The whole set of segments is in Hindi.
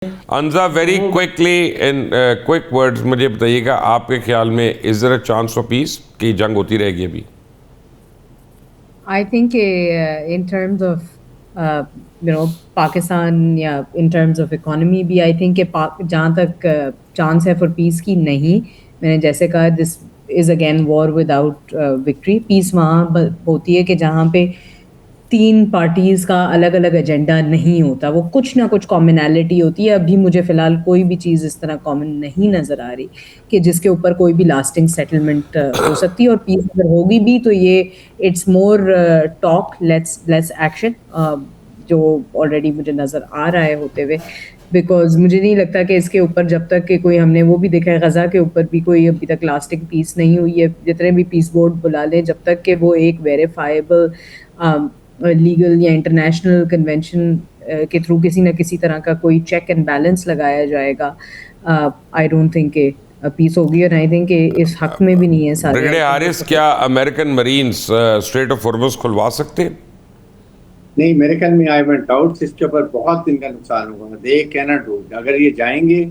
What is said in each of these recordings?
Anja, very quickly in quick words मुझे बताइएगा, आपके ख्याल में is there a chance for peace की जंग होती रहेगी अभी? I think in terms of uh, Pakistan या in terms of economy भी I think जहाँ तक चांस है for peace की नहीं, मैंने जैसे कहा this is again war without victory. Peace वहाँ होती है कि जहाँ पे तीन पार्टीज का अलग अलग एजेंडा नहीं होता, वो कुछ ना कुछ कॉमनैलिटी होती है। अभी मुझे फिलहाल कोई भी चीज़ इस तरह कॉमन नहीं नज़र आ रही कि जिसके ऊपर कोई भी लास्टिंग सेटलमेंट हो सकती है। और पीस अगर होगी भी तो ये it's more talk let's action, जो ऑलरेडी मुझे नज़र आ रहा है होते हुए। बिकॉज मुझे नहीं लगता कि इसके ऊपर जब तक कि कोई, हमने वो भी देखा है गज़ा के ऊपर भी कोई अभी तक लास्टिंग पीस नहीं हुई है। जितने भी पीस बोर्ड बुला लें, जब तक कि वो एक वेरीफाइबल लीगल या इंटरनेशनल कन्वेंशन के थ्रू किसी ना किसी तरह का कोई चेक एंड बैलेंस लगाया जाएगा, आई डोंट थिंक पीस होगी। और आई थिंक इस हक में भी नहीं है सारे ब्रिगेडियर आइटम हारिस, क्या American marines straight of Hormuz खुलवा सकते हैं? नहीं, मेरे ख्याल में आई वेंट आउट, इसके ऊपर बहुत इनका नुकसान होगा। They can not do. अगर ये जाएंगे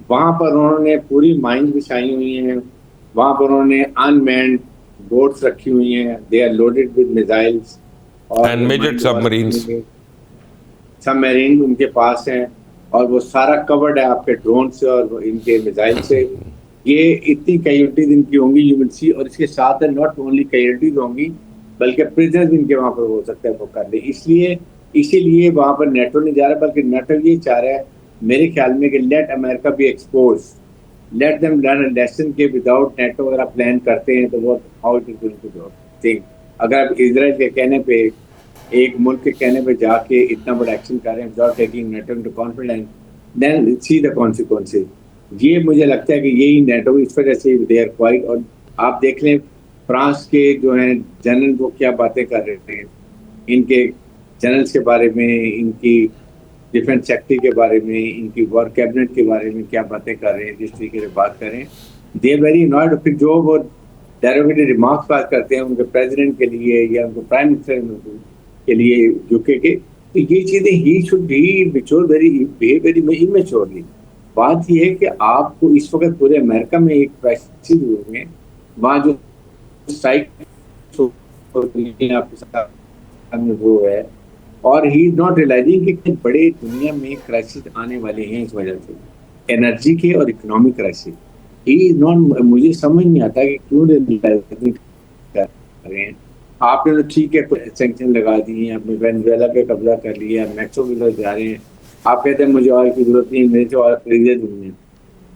वहां पर, उन्होंने पूरी माइंस बिछाई हुई हैं, वहां पर उन्होंने अनमैन्ड बोट्स रखी हुई हैं, they are loaded with missiles और एंड मेजर सबमरीन्स, सबमरीन उनके पास हैं, और वो सारा कवर्ड है आपके ड्रोन से और इनके मिसाइल से। ये इतनी कैजुअलिटीज इनकी होंगी, यू विल सी। और इसके साथ नॉट ओनली कैजुअलिटीज होंगी बल्कि प्रिजनर्स इनके वहां पर हो सकता है वो कर ले। इसीलिए वहां पर नेटो नहीं जा रहा, बल्कि नेटो ये चाह रहा है मेरे ख्याल में कि let America be expose, let them learn a lesson के विदाउट नेटो अगर आप प्लान करते हैं तो वो how it is going to do think. अगर आप इजराइल के कहने पे, एक मुल्क के कहने पे जाके इतना बड़ा एक्शन कर रहे हैं without taking NATO into confidence, then see the consequences. ये मुझे लगता है कि यही नेटो इस वजह से दे आर क्वाइट। और आप देख लें फ्रांस के जो हैं जनरल, वो क्या बातें कर रहे हैं इनके जनरल्स के बारे में, इनकी डिफेंस सेक्रेटरी के बारे में, इनकी वर्क कैबिनेट के बारे में क्या बातें कर रहे हैं, जिस तरीके से बात कर रहे हैं, दे वेरी नॉट। फिर जो वो डेरोगेटरी रिमार्क्स बात करते हैं उनके प्रेसिडेंट के लिए या उनको प्राइम मिनिस्टर के लिए यूके के, तो ये चीजें ही should be mature, very immaturely. बात ये है कि आपको इस वक्त पूरे अमेरिका में एक क्राइसिस हुए हैं, वहाँ जो स्ट्राइक आपके सामने वो है, और ही इज नॉट रियलाइजिंग कि बड़े दुनिया में क्राइसिस आने वाले हैं इस वजह से, एनर्जी के और economic crisis. He is not, मुझे समझ नहीं आता कि क्यों रियलाइजिंग कर रहे हैं। आपने तो ठीक है कुछ सैंक्शन लगा दिए, आपने वेनेजुएला पे कब्जा कर लिया, मैक्सिको जा रहे हैं, आप कहते हैं मुझे ऑयल की जरूरत नहीं, मेरे से ऑयल खरीदे दुनिया।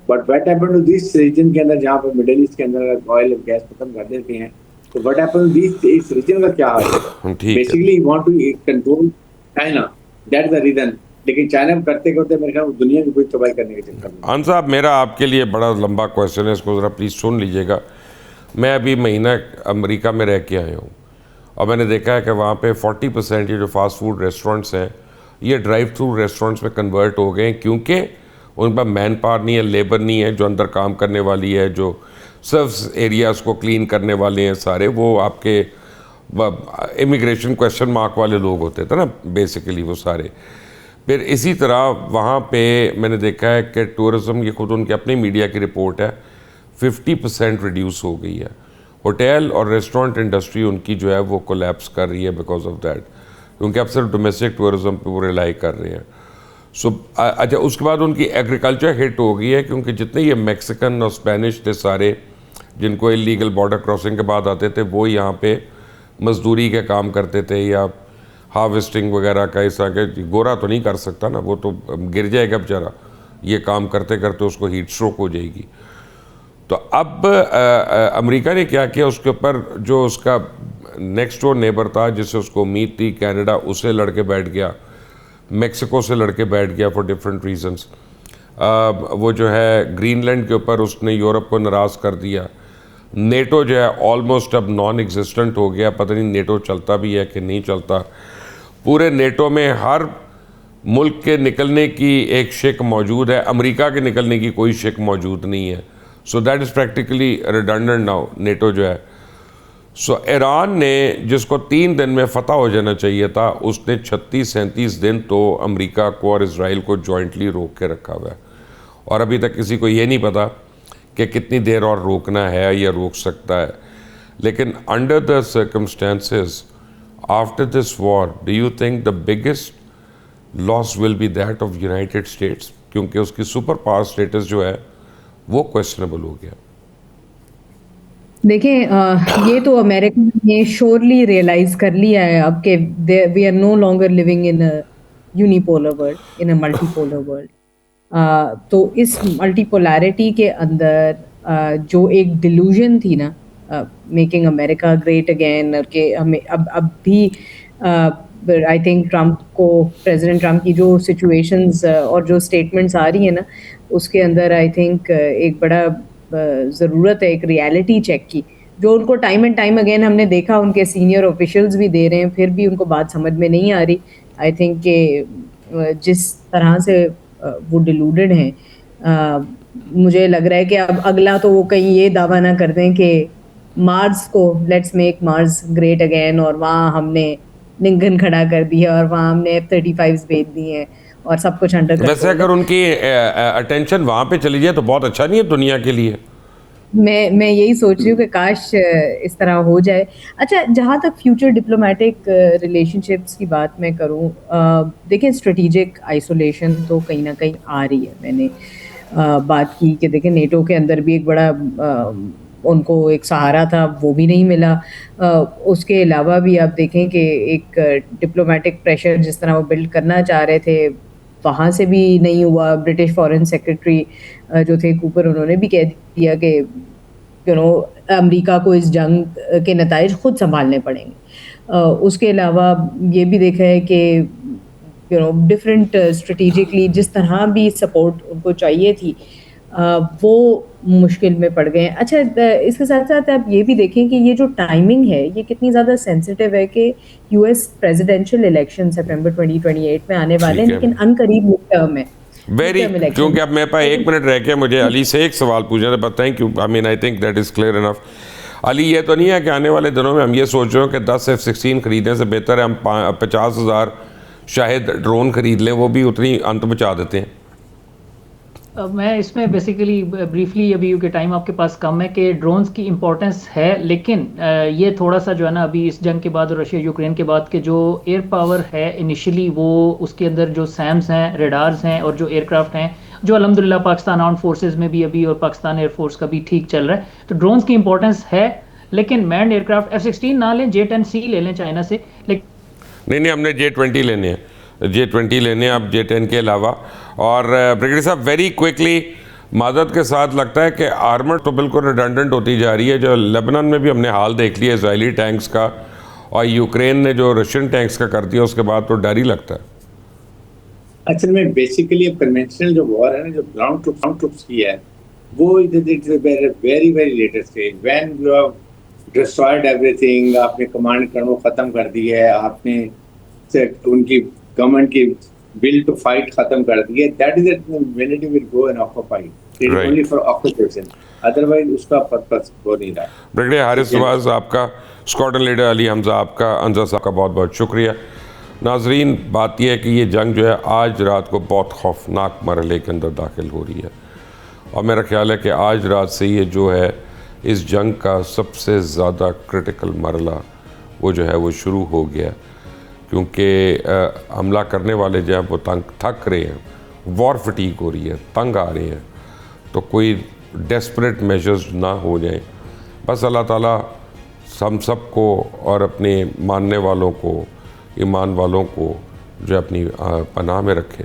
But what happened to this region के अंदर, जहाँ पर मिडिल ईस्ट के अंदर ऑयल और गैस खत्म कर देते हैं, तो व्हाट हैपेंड टू दिस, इस रीजन का क्या हाल है? Basically want to control China, that is the region. लेकिन चाइना करते करते मेरे ख्याल दुनिया की कोई तबाही करने के चक्कर में। खान साहब, मेरा आपके लिए बड़ा लंबा क्वेश्चन है, इसको ज़रा प्लीज़ सुन लीजिएगा। मैं अभी महीना अमेरिका में रह के आया हूँ और मैंने देखा है कि वहाँ पे 40% ये जो फास्ट फूड रेस्टोरेंट्स हैं ये ड्राइव थ्रू रेस्टोरेंट्स में कन्वर्ट हो गए हैं, क्योंकि उन पर मैन पावर नहीं है, लेबर नहीं है जो अंदर काम करने वाली है, जो सर्व्स एरियाज़ को क्लीन करने वाले हैं सारे, वो आपके इमिग्रेशन क्वेश्चन मार्क वाले लोग होते थे ना बेसिकली वो सारे। फिर इसी तरह वहाँ पे मैंने देखा है कि टूरिज़्म, ये खुद उनकी अपनी मीडिया की रिपोर्ट है, 50% रिड्यूस हो गई है। होटल और रेस्टोरेंट इंडस्ट्री उनकी जो है वो कोलैप्स कर रही है बिकॉज ऑफ दैट, क्योंकि अब सिर्फ डोमेस्टिक टूरिज़्म पे वो रिलाई कर रहे हैं। सो अच्छा, उसके बाद उनकी एग्रीकल्चर हिट हो गई है, क्योंकि जितने ये मैक्सिकन और स्पेनिश थे सारे, जिनको इलीगल बॉर्डर क्रॉसिंग के बाद आते थे, वो यहाँ पे मजदूरी के काम करते थे या हार्वेस्टिंग वगैरह का। इस तरह के गोरा तो नहीं कर सकता ना, वो तो गिर जाएगा बेचारा, ये काम करते करते उसको हीट स्ट्रोक हो जाएगी। तो अब अमेरिका ने क्या किया, उसके ऊपर जो उसका नेक्स्ट डोर नेबर था जिससे उसको उम्मीद थी, कनाडा, उससे लड़के बैठ गया, मेक्सिको से लड़के बैठ गया फॉर डिफरेंट रीजंस। वो जो है ग्रीनलैंड के ऊपर उसने यूरोप को नाराज़ कर दिया। नेटो जो है ऑलमोस्ट अब नॉन एग्जिस्टेंट हो गया, पता नहीं नेटो चलता भी है कि नहीं चलता। पूरे नेटो में हर मुल्क के निकलने की एक शिक मौजूद है, अमेरिका के निकलने की कोई शिक मौजूद नहीं है। So that is practically redundant now NATO जो है। सो ईरान ने जिसको 3 दिन में फतह हो जाना चाहिए था, उसने 36-37 दिन तो अमेरिका को और इसराइल को जॉइंटली रोक के रखा हुआ है। और अभी तक किसी को ये नहीं पता कि कितनी देर और रोकना है या रोक सकता है। लेकिन under the circumstances after this war, do you think the biggest loss will be that of United states? क्योंकि उसकी सुपर पावर स्टेटस जो है वो क्वेश्चनेबल हो गया। देखें, ये तो अमेरिका ने श्योरली रियलाइज कर लिया है अब कि we are no longer living in a unipolar world, in a multipolar world. तो इस मल्टीपोलैरिटी के अंदर जो एक डिल्यूजन थी ना, मेकिंग अमेरिका ग्रेट अगेन, और कि हमें अब भी आई थिंक प्रेसिडेंट ट्रम्प की जो सिचुएशंस और जो स्टेटमेंट्स आ रही है ना, उसके अंदर आई थिंक एक बड़ा ज़रूरत है एक रियलिटी चेक की, जो उनको टाइम एंड टाइम अगेन हमने देखा, उनके सीनियर ऑफिशियल्स भी दे रहे हैं, फिर भी उनको बात समझ में नहीं आ रही। आई थिंक कि जिस तरह से वो डिलूडेड हैं, मुझे लग रहा है कि अब अगला तो वो कहीं ये दावा ना कर दें कि मार्स को let's make Mars great again, और वहाँ हमने लिंकन खड़ा कर दिया और वहाँ हमने F-35 भेज दिए हैं और सब कुछ अंडर कंट्रोल। वैसे अगर उनकी अटेंशन वहाँ पे चली जाए तो बहुत अच्छा नहीं है दुनिया के लिए। मैं यही सोच रही हूँ कि काश इस तरह हो जाए। अच्छा, जहाँ तक फ्यूचर डिप्लोमेटिक रिलेशनशिप्स की बात मैं करूँ, देखें स्ट्रेटेजिक आइसोलेशन तो कहीं ना कहीं आ रही है। मैंने बात की कि देखें नेटो के अंदर भी एक बड़ा उनको एक सहारा था, वो भी नहीं मिला। उसके अलावा भी आप देखें कि एक डिप्लोमेटिक प्रेशर जिस तरह वो बिल्ड करना चाह रहे थे, वहाँ से भी नहीं हुआ। ब्रिटिश फॉरेन सेक्रेटरी जो थे कूपर, उन्होंने भी कह दिया कि अमेरिका को इस जंग के नताइज खुद संभालने पड़ेंगे। उसके अलावा ये भी देखा है कि डिफरेंट स्ट्रेटेजिकली जिस तरह भी सपोर्ट उनको चाहिए थी, वो मुश्किल में पड़ गए। अच्छा, इसके साथ साथ आप ये भी देखें कि ये जो टाइमिंग है ये कितनी ज़्यादा सेंसिटिव है कि यूएस प्रेसिडेंशियल इलेक्शन सितंबर 2028 में आने वाले हैं, लेकिन अनकरीब मिड टर्म है। क्योंकि अब मेरे पास 1 मिनट रह गया, मुझे अली से एक सवाल पूछना था। Thank you, I mean I think that is clear enough. Ali, ये तो नहीं है कि आने वाले दिनों में हम ये सोच रहे हो कि 10 F-16 खरीदने से बेहतर है हम 50,000 शायद ड्रोन खरीद लें, वो भी उतनी अंत बचा देते हैं? मैं इसमें बेसिकली ब्रीफली, अभी के टाइम आपके पास कम है, कि ड्रोन्स की इम्पोर्टेंस है, लेकिन ये थोड़ा सा जो है ना, अभी इस जंग के बाद और रशिया यूक्रेन के बाद के जो एयर पावर है इनिशियली, वो उसके अंदर जो सैम्स हैं, रेडार्स हैं और जो एयरक्राफ्ट हैं, जो अल्हम्दुलिल्लाह पाकिस्तान आर्म्ड फोर्सेज में भी अभी और पाकिस्तान एयरफोर्स का भी ठीक चल रहा है, तो ड्रोन्स की इंपॉर्टेंस है। लेकिन मैंड एयरक्राफ्ट F-16 ना लें, J-10C ले लें चाइना से। नहीं, हमने J-20 लेने हैं, J-20 लेने हैं अब J-10 के अलावा। और ब्रिगेडियर साहब, वेरी क्विकली, मादत के साथ लगता है कि आर्मर तो बिल्कुल रिडंडेंट होती जा रही है। जो लेबनान में भी हमने हाल देख लिया इजरायली टैंक्स का, और यूक्रेन ने जो रशियन टैंक्स का कर दिया, उसके बाद तो डर ही लगता है। असल में बेसिकली कन्वेंशनल जो वॉर है ना, जो ग्राउंड ट्रूप्स की है, वो very very latest stage, when you have destroyed everything, आपने कमांड को खत्म कर दी है, आपने उनकी गवर्नमेंट की will to fight खत्म कर दिए, that is when it will go and occupy. It is only for occupation. Otherwise उसका पर्पस हो नहीं रहा। ब्रिगेडियर हारिस नवाज आपका, स्क्वाड्रन लीडर अली हमजा आपका, अंजा साहब का बहुत बहुत शुक्रिया। नाजरीन, बात यह है कि ये जंग जो है आज रात को बहुत खौफनाक मरहले के अंदर दाखिल हो रही है, और मेरा ख्याल है कि आज रात से ये जो है इस जंग का सबसे ज़्यादा क्रिटिकल मरहला वो जो है वो शुरू हो गया, क्योंकि हमला करने वाले जो हैं वो थक रहे हैं, वॉर फटीक हो रही है, तंग आ रहे हैं। तो कोई डेस्परेट मेजर्स ना हो जाएं, बस अल्लाह ताला हम सब को और अपने मानने वालों को, ईमान वालों को जो अपनी पनाह में रखे।